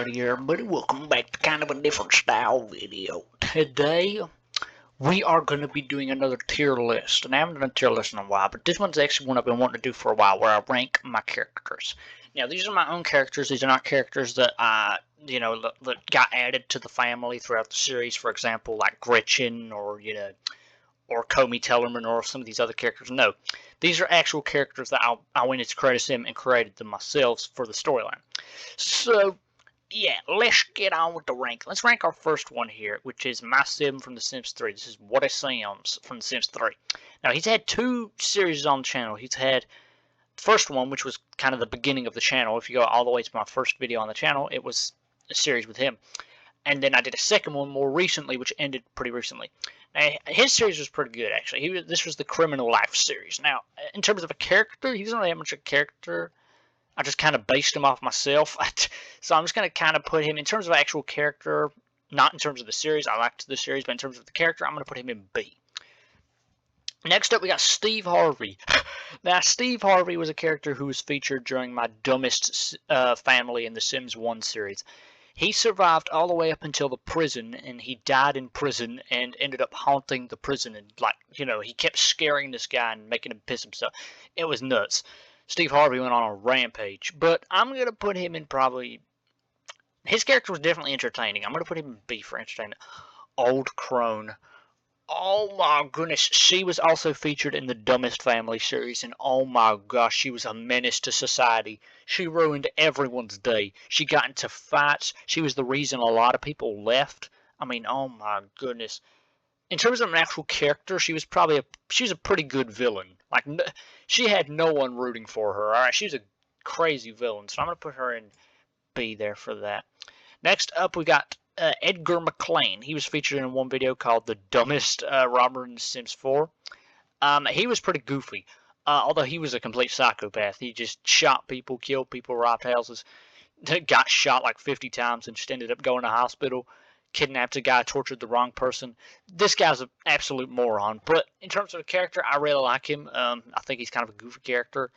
Howdy everybody, welcome back to kind of a different style video. Today, we are going to be doing another tier list, and I haven't done a tier list in a while, but this one's actually one I've been wanting to do for a while, where I rank my characters. Now, these are my own characters, these are not characters that that got added to the family throughout the series, for example, like Gretchen, or, or Comey Tellerman, or some of these other characters. No, these are actual characters that I went into Credit Sim and created them myself for the storyline. So, yeah, let's get on with the rank. Let's rank our first one here, which is my Sim from The Sims 3. This is What a Sims from The Sims 3. Now, he's had two series on the channel. He's had the first one, which was kind of the beginning of the channel. If you go all the way to my first video on the channel, it was a series with him. And then I did a second one more recently, which ended pretty recently. Now, his series was pretty good, actually. This was the Criminal Life series. Now, in terms of a character, he doesn't really have much of a character. I just kind of based him off myself. So I'm just going to kind of put him, in terms of actual character, not in terms of the series. I liked the series, but in terms of the character, I'm going to put him in B. Next up, we got Steve Harvey. Now, Steve Harvey was a character who was featured during my Dumbest Family in the Sims 1 series. He survived all the way up until the prison, and he died in prison and ended up haunting the prison. And, he kept scaring this guy and making him piss himself. It was nuts. Steve Harvey went on a rampage, but I'm going to put him in probably... His character was definitely entertaining. I'm going to put him in B for entertainment. Old Crone. Oh my goodness. She was also featured in the Dumbest Family series, and oh my gosh, she was a menace to society. She ruined everyone's day. She got into fights. She was the reason a lot of people left. I mean, oh my goodness. In terms of an actual character, she was a pretty good villain. Like, she had no one rooting for her. Alright, she was a crazy villain, so I'm going to put her in B there for that. Next up, we got Edgar McLean. He was featured in one video called The Dumbest Robber in Sims 4. He was pretty goofy, although he was a complete psychopath. He just shot people, killed people, robbed houses, got shot like 50 times and just ended up going to hospital. Kidnapped a guy, tortured the wrong person. This guy's an absolute moron. But in terms of the character, I really like him. I think he's kind of a goofy character.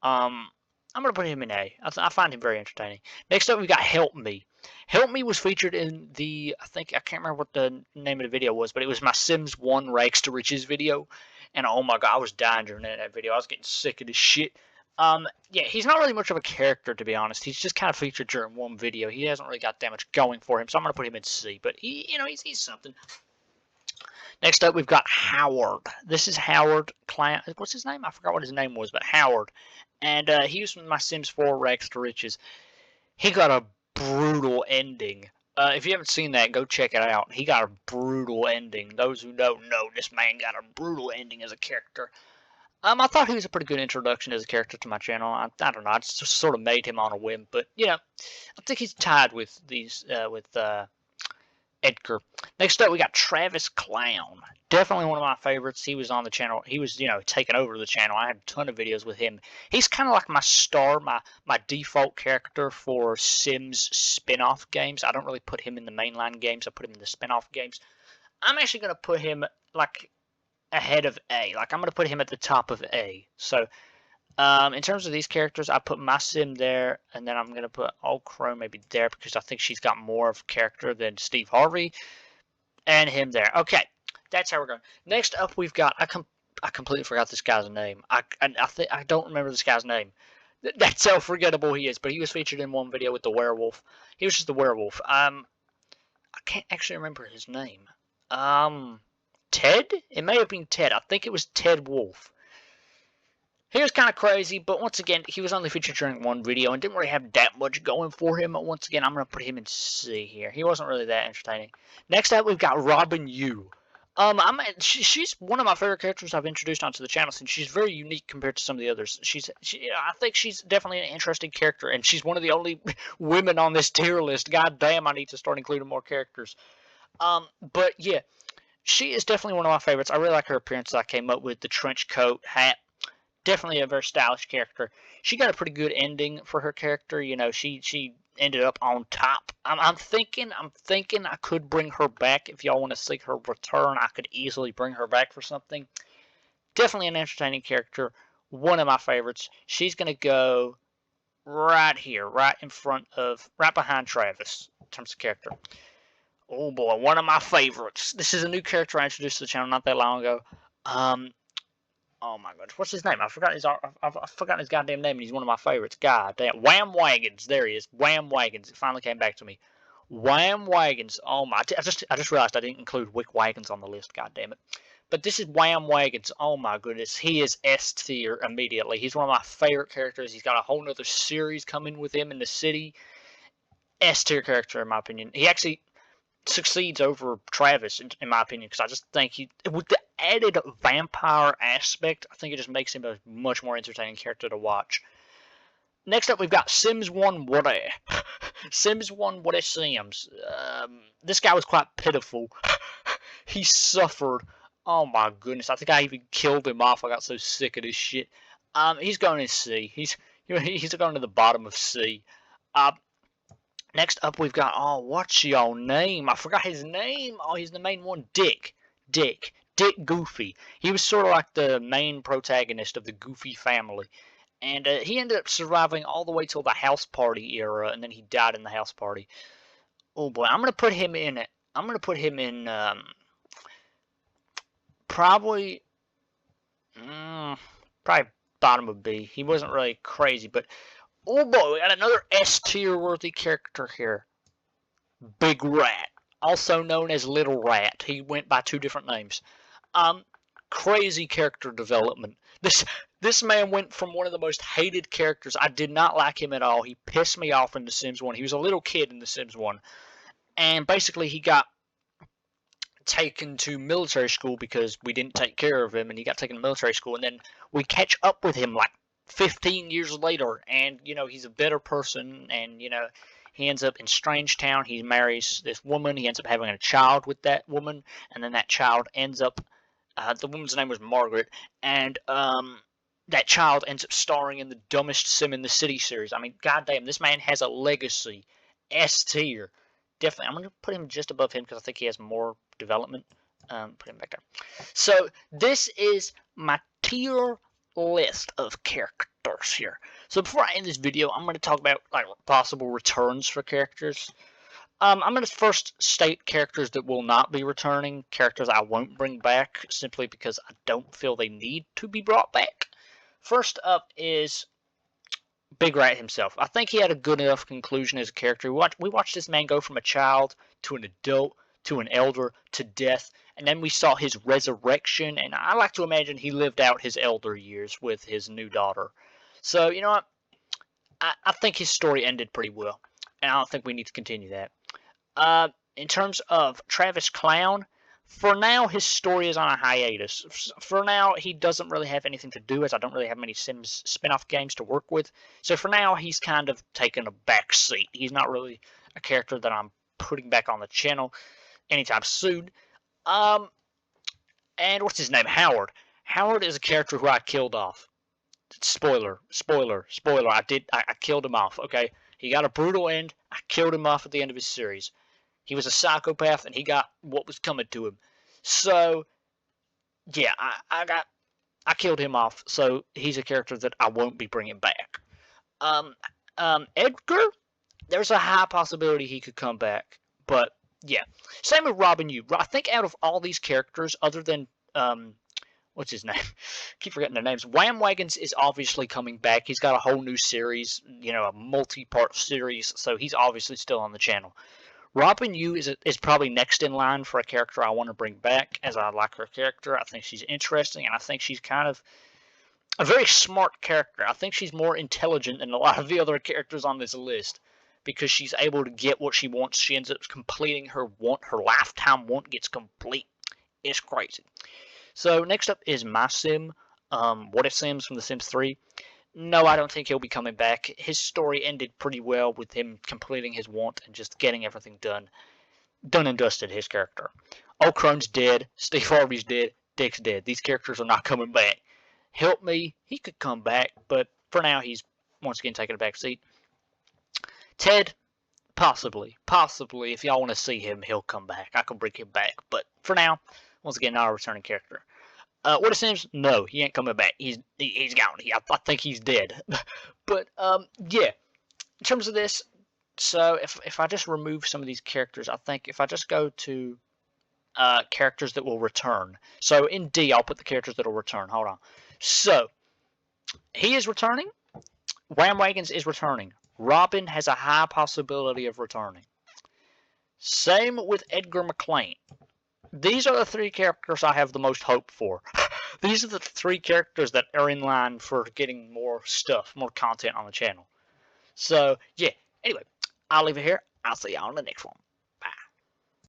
I'm going to put him in A. I find him very entertaining. Next up, we got Help Me. Help Me was featured in the, I can't remember what the name of the video was, but it was my Sims 1 Rags to Riches video. And oh my god, I was dying during that video. I was getting sick of this shit. Yeah, he's not really much of a character, to be honest. He's just kind of featured during one video. He hasn't really got that much going for him, so I'm going to put him in C. But, he's something. Next up, we've got Howard. This is Howard Clown. What's his name? I forgot what his name was, but Howard. And he was from my Sims 4 Rags to Riches. He got a brutal ending. If you haven't seen that, go check it out. He got a brutal ending. Those who don't know, this man got a brutal ending as a character. I thought he was a pretty good introduction as a character to my channel. I don't know. I just sort of made him on a whim, but I think he's tied with these Edgar. Next up, we got Travis Clown. Definitely one of my favorites. He was on the channel. He was taking over the channel. I had a ton of videos with him. He's kind of like my star, my default character for Sims spin-off games. I don't really put him in the mainline games. I put him in the spin-off games. I'm actually gonna put him ahead of A. I'm going to put him at the top of A. So, in terms of these characters, I put my Sim there, and then I'm going to put Old Crow maybe there, because I think she's got more of character than Steve Harvey, and him there. Okay, that's how we're going. Next up, we've got, I completely forgot this guy's name. I don't remember this guy's name. That's how forgettable he is, but he was featured in one video with the werewolf. He was just the werewolf. I can't actually remember his name. Ted? It may have been Ted. I think it was Ted Wolf. He was kind of crazy, but once again, he was only featured during one video and didn't really have that much going for him. Once again, I'm going to put him in C here. He wasn't really that entertaining. Next up, we've got Robin Yu. She's one of my favorite characters I've introduced onto the channel, since she's very unique compared to some of the others. I think she's definitely an interesting character, and she's one of the only women on this tier list. God damn, I need to start including more characters. But yeah. She is definitely one of my favorites. I really like her appearance that I came up with. The trench coat, hat. Definitely a very stylish character. She got a pretty good ending for her character. She ended up on top. I'm thinking I could bring her back. If y'all want to see her return, I could easily bring her back for something. Definitely an entertaining character. One of my favorites. She's going to go right here, right behind Travis in terms of character. Oh boy, one of my favorites. This is a new character I introduced to the channel not that long ago. Oh my goodness, what's his name? I've forgotten his goddamn name, and he's one of my favorites. God damn, Wham Wagons. There he is, Wham Wagons. It finally came back to me. Wham Wagons. Oh my! I just realized I didn't include Wick Wagons on the list. God damn it! But this is Wham Wagons. Oh my goodness, he is S tier immediately. He's one of my favorite characters. He's got a whole nother series coming with him in the city. S tier character in my opinion. He actually succeeds over Travis in my opinion because I just think he, with the added vampire aspect, I think it just makes him a much more entertaining character to watch. Next up, we've got Sims 1 Woody. Sims 1 Woody Sims. This guy was quite pitiful. He suffered. Oh my goodness! I think I even killed him off. I got so sick of this shit. He's going to C. He's going to the bottom of C. Next up, we've got, oh, what's your name? I forgot his name. Oh, he's the main one. Dick Goofy. He was sort of like the main protagonist of the Goofy family. And he ended up surviving all the way till the house party era, and then he died in the house party. Oh boy, I'm gonna put him in. Probably bottom of B. He wasn't really crazy, but oh boy, we got another S tier worthy character here. Big Rat, also known as Little Rat. He went by 2 different names. Crazy character development. This man went from one of the most hated characters. I did not like him at all. He pissed me off in The Sims 1. He was a little kid in The Sims 1. And basically he got taken to military school because we didn't take care of him, and he got taken to military school, and then we catch up with him like 15 years later, and you know, he's a better person, and you know, he ends up in Strange Town. He marries this woman. He ends up having a child with that woman, and then that child ends up the woman's name was Margaret, and that child ends up starring in the dumbest sim in the city series. I mean, goddamn, this man has a legacy. S tier. Definitely, I'm going to put him just above him because I think he has more development. Put him back there. So this is my tier list of characters here. So before I end this video, I'm going to talk about like possible returns for characters. I'm going to first state characters that will not be returning, characters I won't bring back simply because I don't feel they need to be brought back. First up is Big Rat himself. I think he had a good enough conclusion as a character. We watched this man go from a child to an adult to an elder to death, and then we saw his resurrection, and I like to imagine he lived out his elder years with his new daughter. So, you know what? I think his story ended pretty well, and I don't think we need to continue that. In terms of Travis Clown, for now his story is on a hiatus. For now he doesn't really have anything to do, as I don't really have many Sims spin-off games to work with. So for now he's kind of taken a back seat. He's not really a character that I'm putting back on the channel anytime soon. And what's his name? Howard. Howard is a character who I killed off. Spoiler. I killed him off. Okay, he got a brutal end. I killed him off at the end of his series. He was a psychopath, and he got what was coming to him. So, yeah, I killed him off. So he's a character that I won't be bringing back. Edgar, there's a high possibility he could come back, but yeah. Same with Robin Yu. I think out of all these characters, other than what's his name? Keep forgetting their names. Wham Wagons is obviously coming back. He's got a whole new series, you know, a multi-part series, so he's obviously still on the channel. Robin Yu is probably next in line for a character I want to bring back, as I like her character. I think she's interesting, and I think she's kind of a very smart character. I think she's more intelligent than a lot of the other characters on this list because she's able to get what she wants. She ends up completing her want. Her lifetime want gets complete. It's crazy. So next up is my sim, What If Sims from The Sims 3. No, I don't think he'll be coming back. His story ended pretty well with him completing his want and just getting everything done. Done and dusted, his character. Okron's dead. Steve Harvey's dead. Dick's dead. These characters are not coming back. Help me, he could come back, but for now he's once again taking a back seat. Ted, possibly, if y'all want to see him, he'll come back. I can bring him back, but for now, once again, not a returning character. What it seems, no, he ain't coming back. He's gone. I think he's dead. But yeah. In terms of this, so if I just remove some of these characters, I think if I just go to characters that will return. So in D, I'll put the characters that will return. Hold on. So he is returning. Wham Wagons is returning. Robin has a high possibility of returning. Same with Edgar McClain. These are the three characters I have the most hope for. These are the three characters that are in line for getting more stuff, more content on the channel. So, yeah. Anyway, I'll leave it here. I'll see y'all on the next one.